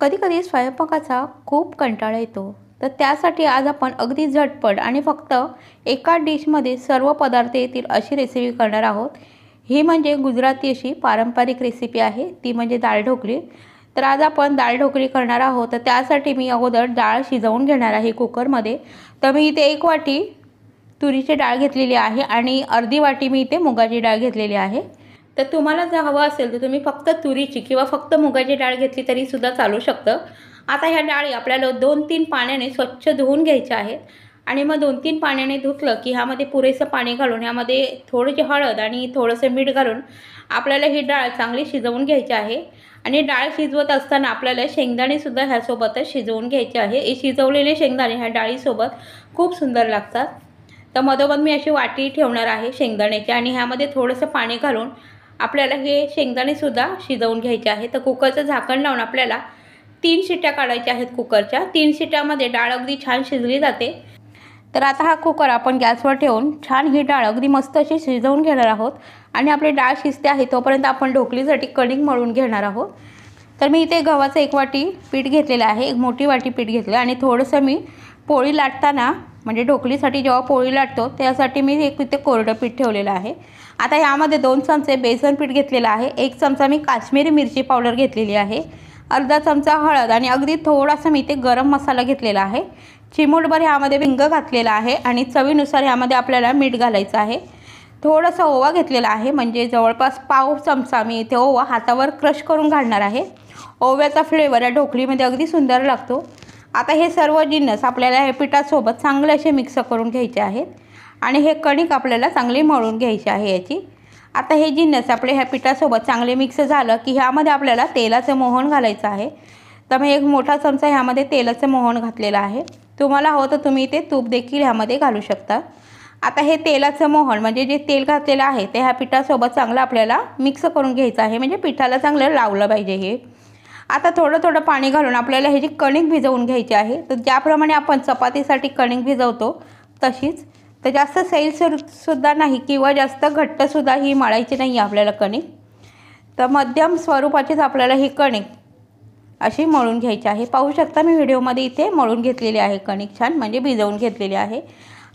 कधी-कधी स्वयंपाकाचा खूप कंटाळा येतो. तर त्यासाठी आज आपण अगदी झटपट आणि फक्त एका डिशमध्ये सर्व पदार्थ येतील अशी रेसिपी करणार आहोत. ही म्हणजे गुजराती अशी पारंपरिक रेसिपी आहे, ती म्हणजे डाळ ढोकळी. तर आज आपण डाळ ढोकळी करणार आहोत. तर त्यासाठी मी अगोदर डाळ शिजवून घेणार आहे कुकरमध्ये. तर मी इथे 1 वाटी तुरीची डाळ घेतलेली आहे आणि अर्धी वाटी मी इथे मुगाची डाळ घेतलेली आहे. तर तुम्हाला जर हवं असेल तर तुम्ही फक्त तुरीची किंवा फक्त मुगाची डाळ घेतली तरी सुद्धा चालू शकतं. आता ह्या डाळी आपल्याला 2-3 पाण्याने स्वच्छ धुवून घ्यायच्या आहेत आणि मग 2-3 पाण्याने धुतलं की ह्यामध्ये पुरेसं पाणी घालून ह्यामध्ये थोडीशी हळद आणि थोडंसं मीठ घालून आपल्याला ही डाळ चांगली शिजवून घ्यायची आहे. आणि डाळ शिजवत असताना आपल्याला शेंगदाणेसुद्धा ह्यासोबतच शिजवून घ्यायचे आहे. हे शिजवलेले शेंगदाणे ह्या डाळीसोबत खूप सुंदर लागतात. तर मधोमध मी अशी वाटी ठेवणार आहे शेंगदाण्याची आणि ह्यामध्ये थोडंसं पाणी घालून आपल्याला हे शेंगदाणेसुद्धा शिजवून घ्यायचे आहे. तर कुकरचं झाकण लावून आपल्याला 3 शिट्ट्या काढायच्या आहेत कुकरच्या. 3 शिट्ट्यामध्ये डाळ अगदी छान शिजली जाते. तर आता हा कुकर आपण गॅसवर ठेवून छान ही डाळ अगदी मस्त अशी शिजवून घेणार आहोत. आणि आपली डाळ शिजते आहे तोपर्यंत आपण ढोकळीसाठी कणिक मळून घेणार आहोत. तर मी इथे गव्हाचं 1 वाटी पीठ घेतलेलं आहे, 1 मोठी वाटी पीठ घेतलं आणि थोडंसं मी पोळी लाटताना म्हणजे ढोकळीसाठी जेव्हा पोळी लाटतो त्यासाठी मी एक इथे कोरडं पीठ ठेवलेलं आहे. आता यामध्ये 2 चमचे बेसन पीठ घेतलेलं आहे, 1 चमचा मी काश्मीरी मिरची पावडर घेतलेली आहे, अर्धा चमचा हळद आणि अगदी थोडासा मी इथे गरम मसाला घेतलेला आहे. चिमूटभर ह्यामध्ये हिंग घातलेला आहे आणि चवीनुसार ह्यामध्ये आपल्याला मीठ घालायचं आहे. थोडासा ओवा घेतलेला आहे, म्हणजे जवळपास पाव चमचा मी इथे ओवा हातावर क्रश करून घालणार आहे. ओव्याचा फ्लेवर या ढोकळीमध्ये अगदी सुंदर लागतो. आता हे सर्व जिन्नस आपल्याला हे पिठासोबत चांगले असे मिक्स करून घ्यायचे आहेत आणि हे कणिक आपल्याला चांगली मळून घ्यायची आहे याची. आता हे जिन्नस आपले ह्या पिठासोबत चांगले मिक्स झालं की ह्यामध्ये आपल्याला तेलाचं मोहन घालायचं आहे. तर मी 1 मोठा चमचा ह्यामध्ये तेलाचं मोहन घातलेलं आहे. तुम्हाला हवं तर तुम्ही ते तूप देखील ह्यामध्ये घालू शकता. आता हे तेलाचं मोहन म्हणजे जे तेल घातलेलं आहे ते ह्या पिठासोबत चांगलं आपल्याला मिक्स करून घ्यायचं आहे, म्हणजे पिठाला चांगलं लावलं पाहिजे हे. आता थोडं पाणी घालून आपल्याला ह्याची कणिक भिजवून घ्यायची आहे. तर ज्याप्रमाणे आपण चपातीसाठी कणिक भिजवतो तशीच. तर जास्त सैलसरसुद्धा नाही किंवा जास्त घट्टसुद्धा ही मळायची नाही आपल्याला कणिक. तर मध्यम स्वरूपाचीच आपल्याला ही कणिक अशी मळून घ्यायची आहे. पाहू शकता मी व्हिडिओमध्ये इथे मळून घेतलेली आहे कणिक, छान म्हणजे भिजवून घेतलेली आहे.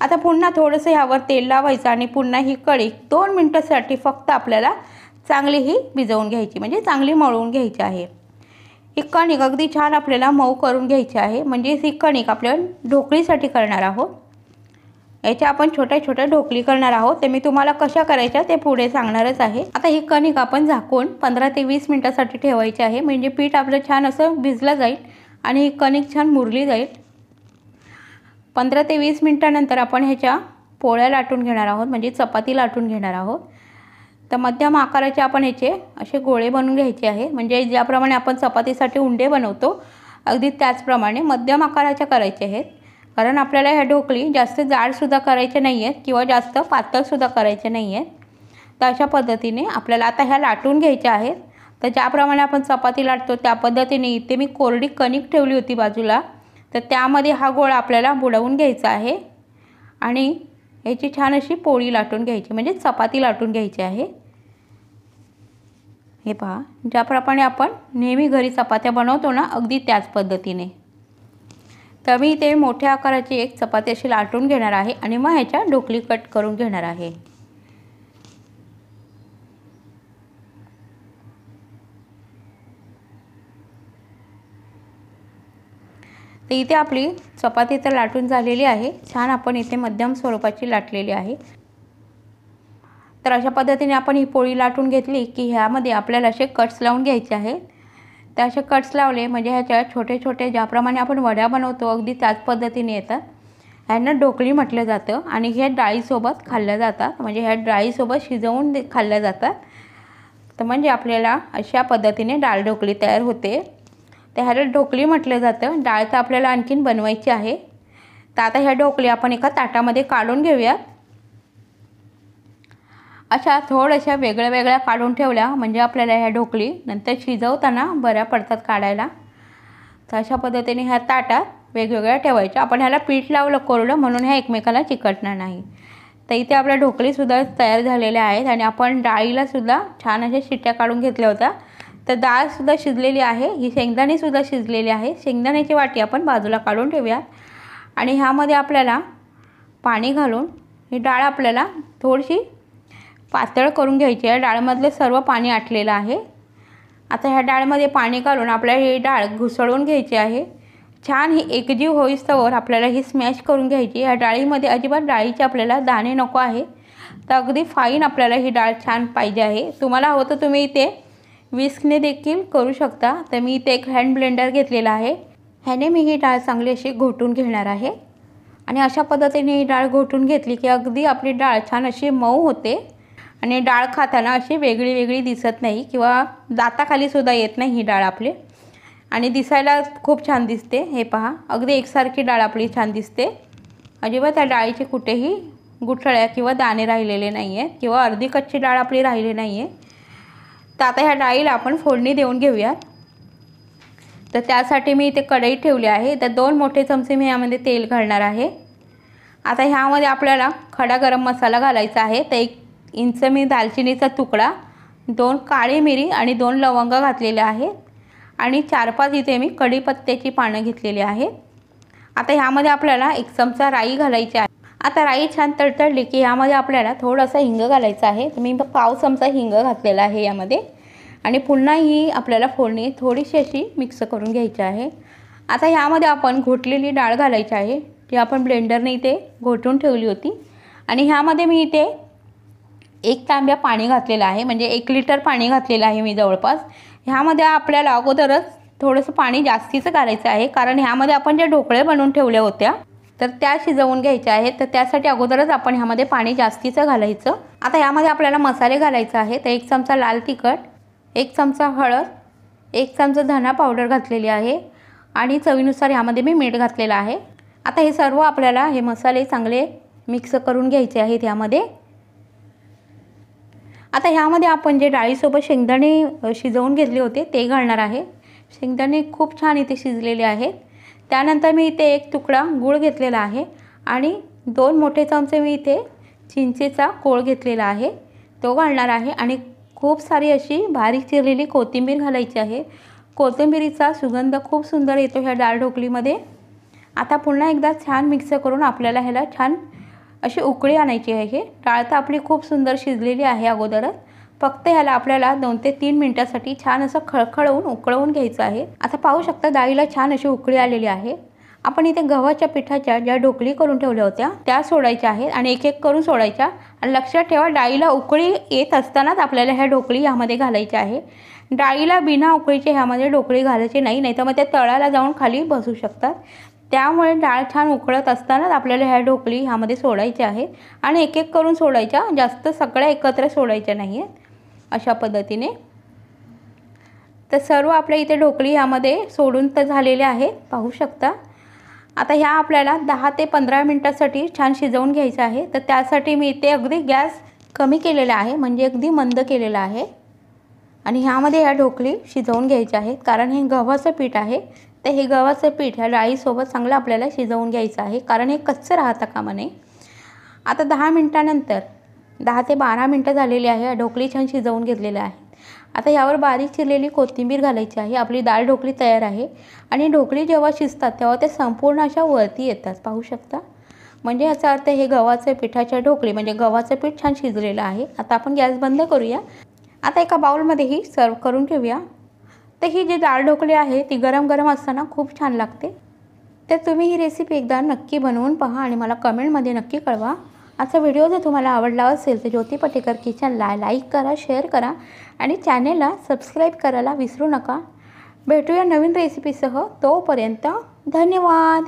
आता पुन्हा थोडंसं ह्यावर तेल लावायचं आणि पुन्हा ही कणिक 2 मिनटासाठी फक्त आपल्याला चांगली ही भिजवून घ्यायची, म्हणजे चांगली मळून घ्यायची आहे. ही कणिक अगदी छान आपल्याला मऊ करून घ्यायची आहे, म्हणजे ही कणिक आपल्याला ढोकळीसाठी करणार आहोत. याच्या आपण छोट्या ढोकळी करणार आहोत. ते मी तुम्हाला कशा करायच्या ते पुढे सांगणारच आहे. आता ही कणिक आपण झाकून 15 ते 20 मिनिटासाठी ठेवायची आहे, म्हणजे पीठ आपलं छान असं भिजलं जाईल आणि ही कणिक छान मुरली जाईल. 15 ते 20 मिनिटानंतर आपण ह्याच्या पोळ्या लाटून घेणार आहोत, म्हणजे चपाती लाटून घेणार आहोत. तर मध्यम आकाराचे आपण ह्याचे असे गोळे बनवून घ्यायचे आहे, म्हणजे ज्याप्रमाणे आपण चपातीसाठी उंडे बनवतो अगदी त्याचप्रमाणे मध्यम आकाराच्या करायचे आहेत. कारण आपल्याला ह्या ढोकळी जास्त जाडसुद्धा करायचे नाही आहेत किंवा जास्त पातळसुद्धा करायचे नाही आहेत. तर अशा पद्धतीने आपल्याला आता ह्या लाटून घ्यायच्या आहेत. तर ज्याप्रमाणे आपण चपाती लाटतो त्या पद्धतीने इथे मी कोरडी कणिक ठेवली होती बाजूला, तर त्यामध्ये हा गोळा आपल्याला बुडवून घ्यायचा आहे आणि याची छान अशी पोळी लाटून घ्यायची, म्हणजे चपाती लाटून घ्यायची आहे. हे पहा, ज्याप्रमाणे आपण नेहमी घरी चपात्या बनवतो ना अगदी त्याच पद्धतीने. तर मी इथे मोठ्या आकाराची एक चपाती अशी लाटून घेणार आहे आणि मग ह्याच्या ढोकळी कट करून घेणार आहे. तर इथे आपली चपाती तर लाटून झालेली आहे, छान आपण इथे मध्यम स्वरूपाची लाटलेली आहे. तर अशा पद्धतीने आपण ही पोळी लाटून घेतली की ह्यामध्ये आपल्याला असे कट्स लावून घ्यायचे आहेत. तर असे कट्स लावले म्हणजे ह्याच्या छोटे ज्याप्रमाणे आपण वड्या बनवतो अगदी त्याच पद्धतीने येतात. ह्यांना ढोकळी म्हटलं जातं आणि ह्या डाळीसोबत खाल्ल्या जातात, म्हणजे ह्या डाळीसोबत शिजवून खाल्ल्या जातात. तर म्हणजे आपल्याला अशा पद्धतीने डाळ ढोकळी तयार होते. तर ह्याला ढोकळी म्हटलं जातं. डाळ तर आपल्याला आणखीन बनवायची आहे. तर आता ह्या ढोकळी आपण एका ताटामध्ये काढून घेऊयात. अशा थोड्याशा वेगळ्या काढून ठेवल्या म्हणजे आपल्याला ह्या ढोकळी नंतर शिजवताना बऱ्या पडतात काढायला. तर अशा पद्धतीने ह्या ताटात वेगवेगळ्या ठेवायच्या. आपण ह्याला पीठ लावलं कोरडं म्हणून ह्या एकमेकाला चिकटणार नाही. तर इथे आपल्या ढोकळीसुद्धा तयार झालेल्या आहेत आणि आपण डाळीलासुद्धा छान अशा शिट्ट्या काढून घेतल्या होत्या. तर डाळसुद्धा शिजलेली आहे, ही शेंगदाणेसुद्धा शिजलेली आहे। शेंगदाण्याची वाटी आपण बाजूला काढून ठेवूया आणि ह्यामध्ये आपल्याला पाणी घालून ही डाळ आपल्याला थोडीशी पातळ करून घ्यायची आहे। डाळमधले सर्व पाणी आटलेलं आहे। आता ह्या डाळमध्ये पाणी घालून आपल्याला ही डाळ घुसळून घ्यायची आहे। छान ही एकजीव होईस्तोवर आपल्याला ही स्मॅश करून घ्यायची। ह्या डाळीमध्ये अजिबात डाळीचे आपल्याला दाणे नको आहे, तर अगदी फाईन आपल्याला ही डाळ छान पाहिजे आहे। तुम्हाला हवं तर तुम्ही इथे विस्कने देखील करू शकता। तर मी इथे एक हँड ब्लेंडर घेतलेला आहे, ह्याने मी ही डाळ चांगली अशी घोटून घेणार आहे आणि अशा पद्धतीने ही डाळ घोटून घेतली की अगदी आपली डाळ छान अशी मऊ होते आणि डाळ खाताना अशी वेगळी वेगळी दिसत नाही किंवा दाताखाली सुद्धा येत नाही ही डाळ आपली, आणि दिसायला खूप छान दिसते। हे पहा, अगदी एकसारखी डाळ आपली छान दिसते। अजिबात त्या डाळीचे कुठेही गुठळ्या किंवा दाणे राहिलेले नाही आहेत किंवा अर्धी कच्ची डाळ आपली राहिली नाही आहे। तर आता ह्या डाळीला आपण फोडणी देऊन घेऊया। तर त्यासाठी मी इथे कढई ठेवली आहे, तर 2 मोठे चमचे मी यामध्ये तेल घालणार आहे। आता ह्यामध्ये आपल्याला खडा गरम मसाला घालायचा आहे। तर 1 इंच मी दालचिनीचा तुकडा, 2 काळी मिरी आणि 2 लवंग घातलेले आहेत आणि 4-5 इथे मी कढीपत्त्याची पानं घेतलेली आहेत। आता ह्यामध्ये आपल्याला 1 चमचा राई घालायची आहे। आता राई छान तडतडली की यामध्ये आपल्याला थोडासा हिंग घालायचा आहे। तर मी पाव चमचा हिंग घातलेला आहे यामध्ये आणि पुन्हा ही आपल्याला फोडणी थोडीशी अशी मिक्स करून घ्यायची आहे। आता ह्यामध्ये आपण घोटलेली डाळ घालायची आहे, जी आपण ब्लेंडरने इथे घोटून ठेवली होती आणि ह्यामध्ये मी इथे 1 तांब्या पाणी घातलेलं आहे, म्हणजे 1 लिटर पाणी घातलेलं आहे मी जवळपास। ह्यामध्ये आपल्याला अगोदरच थोडंसं पाणी जास्तीचं घालायचं आहे, कारण ह्यामध्ये आपण जे ढोकळे बनवून ठेवल्या होत्या तर त्या शिजवून घ्यायच्या आहेत। तर त्यासाठी अगोदरच आपण ह्यामध्ये पाणी जास्तीचं घालायचं। आता ह्यामध्ये आपल्याला मसाले घालायचे आहेत। तर 1 चमचा लाल तिखट, 1 चमचा हळद, 1 चमचा धना पावडर घातलेली आहे आणि चवीनुसार ह्यामध्ये मी मीठ घातलेलं आहे। आता हे सर्व आपल्याला हे मसाले चांगले मिक्स करून घ्यायचे आहेत यामध्ये। आता ह्यामध्ये आपण जे डाळीसोबत शेंगदाणे शिजवून घेतले होते ते घालणार आहे। शेंगदाणे खूप छान इथे शिजलेले आहेत। त्यानंतर मी इथे 1 तुकडा गूळ घेतलेला आहे आणि 2 मोठे चमचे मी इथे चिंचेचा कोळ घेतलेला आहे, तो घालणार आहे आणि खूप सारी अशी बारीक चिरलेली कोथिंबीर घालायची आहे। कोथिंबीरीचा सुगंध खूप सुंदर येतो ह्या डाळ ढोकलीमध्ये। आता पुन्हा एकदा छान मिक्स करून आपल्याला ह्याला छान अशी उकळी आणायची आहे। डाळ तर आपली खूप सुंदर शिजलेली आहे अगोदरच, फक्त ह्याला आपल्याला 2 ते 3 मिनिटांसाठी छान असं खळखळवून उकळवून घ्यायचं आहे। आता पाहू शकता डाळीला छान अशी उकळी आलेली आहे। आपण इथे गव्हाच्या पिठाच्या ज्या ढोकली करून ठेवल्या होत्या त्या सोडायच्या आहेत आणि एक एक करून सोडायच्या आणि लक्षात ठेवा डाळीला उकळी येत असतानाच आपल्याला ह्या ढोकली ह्यामध्ये घालायच्या आहे। डाळीला बिना उकळीचे ह्यामध्ये ढोकळी घालायची नाही, नाहीतर मग त्या तळाला जाऊन खाली बसू शकतात। त्यामुळे डाळ छान उकळत असतानाच आपल्याला ह्या ढोकली ह्यामध्ये सोडायच्या आहेत आणि एक एक करून सोडायच्या, जास्त सगळ्या एकत्र सोडायच्या नाही आहेत अशा पद्धतीने। तर सर्व आपल्या इथे ढोकली ह्यामध्ये सोडून तर झालेले आहेत, पाहू शकता। आता ह्या आपल्याला 10 ते 15 मिनिटांसाठी छान शिजवून घ्यायचं आहे। तर त्यासाठी मी इथे अगदी गॅस कमी केलेला आहे, म्हणजे अगदी मंद केलेला आहे आणि ह्यामध्ये ह्या ढोकली शिजवून घ्यायच्या आहेत, कारण हे गव्हाचं पीठ आहे। तर हे गव्हाचं पीठ ह्या डाळीसोबत चांगलं आपल्याला शिजवून घ्यायचं आहे, कारण हे कच्चं राहतं कामा नये। आता 10 मिनिटांनंतर 10 ते 12 मिनिटं झालेली आहे, ढोकली छान शिजवून घेतलेल्या आहेत। आता यावर बारीक चिरलेली कोथिंबीर घालायची आहे। आपली डाळ ढोकली तयार आहे आणि ढोकली जेव्हा शिजतात तेव्हा ते संपूर्ण अशा वरती येतात, पाहू शकता। म्हणजे याचा अर्थ हे गव्हाच्या पिठाच्या ढोकली म्हणजे गव्हाचं पीठ छान शिजलेलं आहे। आता आपण गॅस बंद करूया। आता एका बाउलमध्ये ही सर्व करून घेऊया। तर ही जी डाळ ढोकली आहे ती गरम गरम असताना खूप छान लागते। तर तुम्ही ही रेसिपी एकदा नक्की बनवून पहा आणि मला कमेंटमध्ये नक्की कळवा। आजचा व्हिडिओ जर तुम्हाला आवडला असेल तर ज्योती पटेकर किचनला लाईक करा, शेअर करा आणि चॅनेलला सबस्क्राईब करायला विसरू नका। भेटूया नवीन रेसिपीसह, तोपर्यंत धन्यवाद।